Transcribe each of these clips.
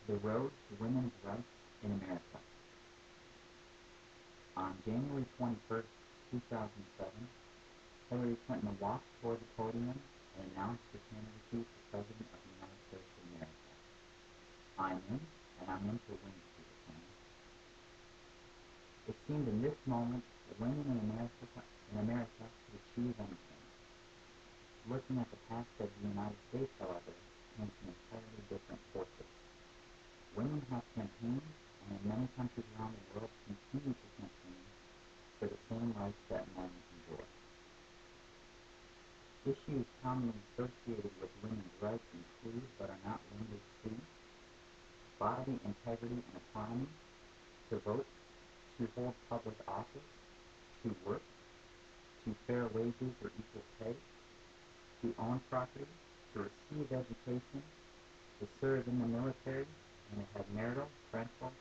The Road to Women's Rights in America. On January 21st, 2007, Hillary Clinton walked toward the podium and announced her candidacy for President of the United States of America. I'm in, and I'm in to win, she proclaimed. It seemed in this moment that women in America could achieve anything. Looking at the past of the United States, however, paints an entirely different portrait. Women have campaigned, and in many countries around the world continue to campaign for the same rights that men enjoy. Issues commonly associated with women's rights include, but are not limited to, bodily integrity and autonomy, to vote, to hold public office, to work, to fair wages or equal pay, to own property, to receive education, to serve in the military, and to have marital, parental,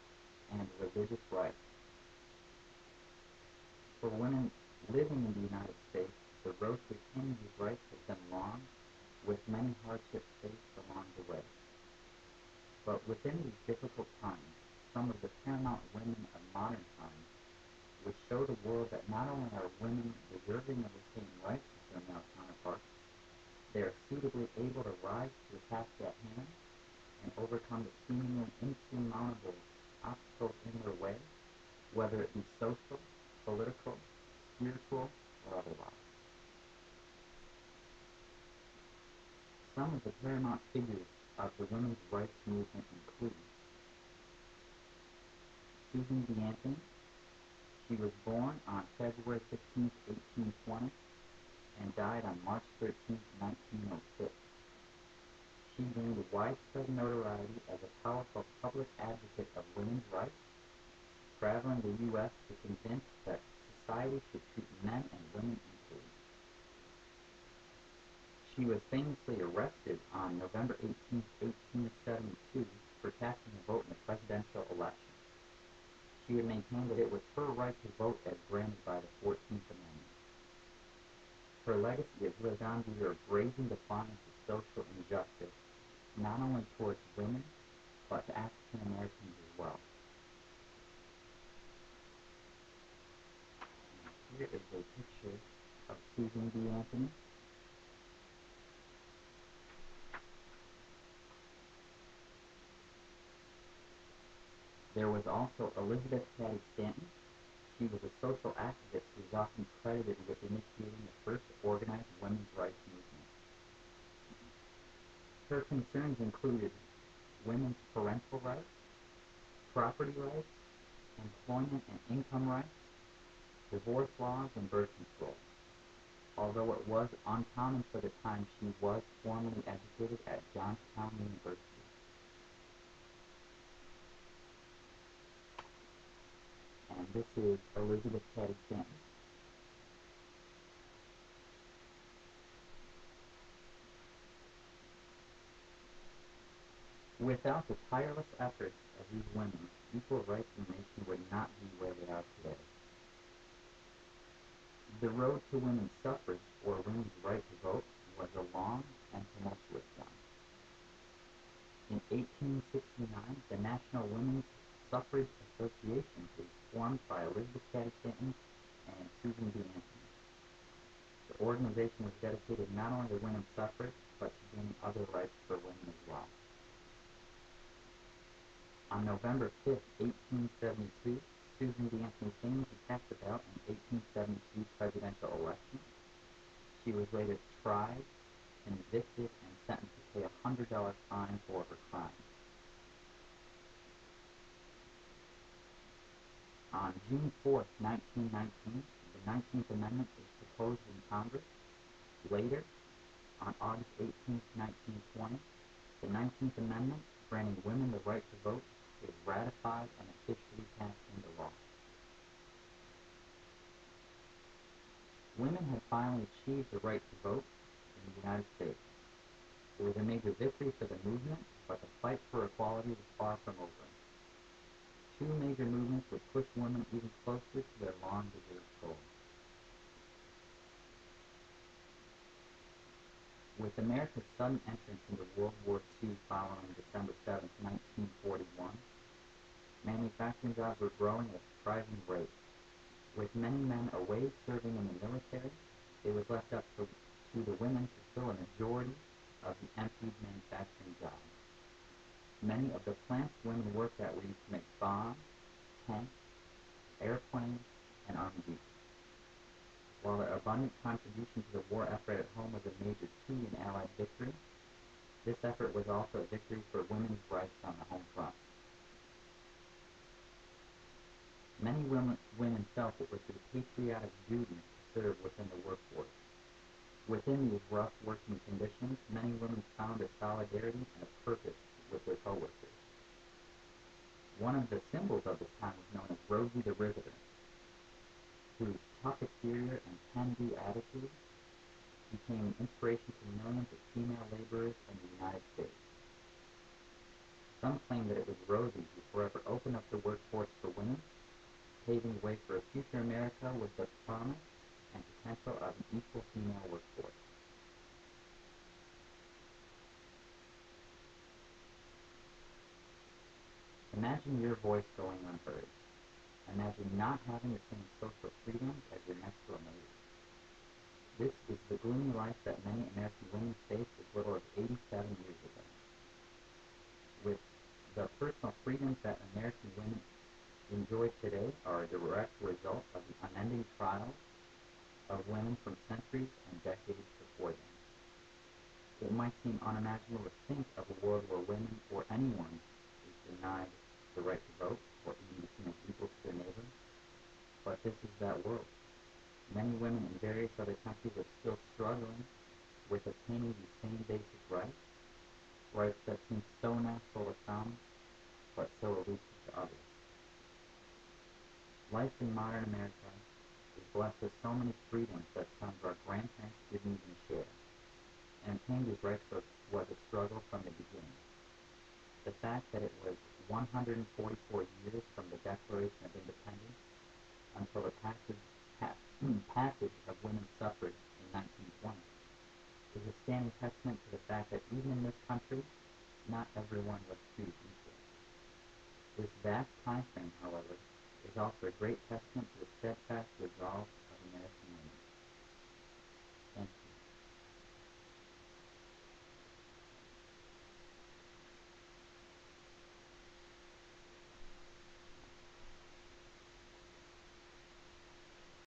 and religious rights. For women living in the United States, the road to attaining these rights has been long, with many hardships faced along the way. But within these difficult times, some of the paramount women of modern times would show the world that not only are women deserving of the same rights as their male counterparts, they are suitably able to rise to the task at hand and overcome the seemingly insurmountable obstacles in their way, whether it be social, political, spiritual, or otherwise. Some of the paramount figures of the women's rights movement include Susan B. Anthony. She was born on February 15, 1820, and died on March 13, 1906. She gained widespread notoriety as a powerful public advocate of women's rights, traveling the U.S. to convince that society should treat men and women equally. She was famously arrested on November 18, 1872, for casting a vote in the presidential election. She would maintain that it was her right to vote as granted by the 14th Amendment. Her legacy has lived on due to her brazen defiance of social injustice, not only towards women, but to African Americans as well. And here is a picture of Susan B. Anthony. There was also Elizabeth Cady Stanton. She was a social activist who is often credited with initiating the first organized women's rights movement. Her concerns included women's parental rights, property rights, employment and income rights, divorce laws, and birth control. Although it was uncommon for the time, she was formally educated at Georgetown University. And this is Elizabeth Cady Stanton. Without the tireless efforts of these women, equal rights in the nation would not be where they are today. The road to women's suffrage, or women's right to vote, was a long and tumultuous one. In 1869, the National Women's Suffrage Association was formed by Elizabeth Cady Stanton and Susan B. Anthony. The organization was dedicated not only to women's suffrage, but to gaining other rights for women as well. On November 5, 1872, Susan B. Anthony famously cast a ballot in the 1872 presidential election. She was later tried, convicted, and sentenced to pay a $100 fine for her crimes. On June 4, 1919, the 19th Amendment was proposed in Congress. Later, on August 18, 1920, the 19th Amendment, granting women the right to vote, is ratified and officially passed into law. Women had finally achieved the right to vote in the United States. It was a major victory for the movement, but the fight for equality was far from over. Two major movements would push women even closer to their long-deserved goal. With America's sudden entrance into World War II following December 7, 1941, manufacturing jobs were growing at a surprising rate. With many men away serving in the military, it was left up to the women to fill a majority of the emptied manufacturing jobs. Many of the plants women worked at were used to make bombs, tanks, airplanes, and army jeeps. While their abundant contribution to the war effort at home was a major key in Allied victory, this effort was also a victory for women's rights on the home front. Many women felt it was their patriotic duty to serve within the workforce. Within these rough working conditions, many women found a solidarity and a purpose with their coworkers. One of the symbols of this time was known as Rosie the Riveter, whose tough exterior and can-do attitude became an inspiration to millions of female laborers in the United States. Some claim that it was Rosie who forever opened up the workforce for women, paving the way for a future America with the promise and potential of an equal female workforce. Imagine your voice going unheard. Imagine not having the same social freedoms as your next door neighbor. This is the gloomy life that many American women faced as little as 87 years ago. With the personal freedoms that American women enjoy today are a direct result of the unending trials of women from centuries and decades before them. It might seem unimaginable to think of a world where women or anyone is denied the right to vote or even be seen as equal to their neighbor, but this is that world. Many women in various other countries are still struggling with obtaining these same basic rights, rights that seem so natural to some, but so elusive to others. Life in modern America is blessed with so many freedoms that some of our grandparents didn't even share, and obtaining these rights was a struggle from the beginning. The fact that it was 144 years from the Declaration of Independence until the passage of women's suffrage in 1920 is a standing testament to the fact that even in this country, not everyone was treated equal. This vast time frame, however, is also a great testament to the steadfast resolve of American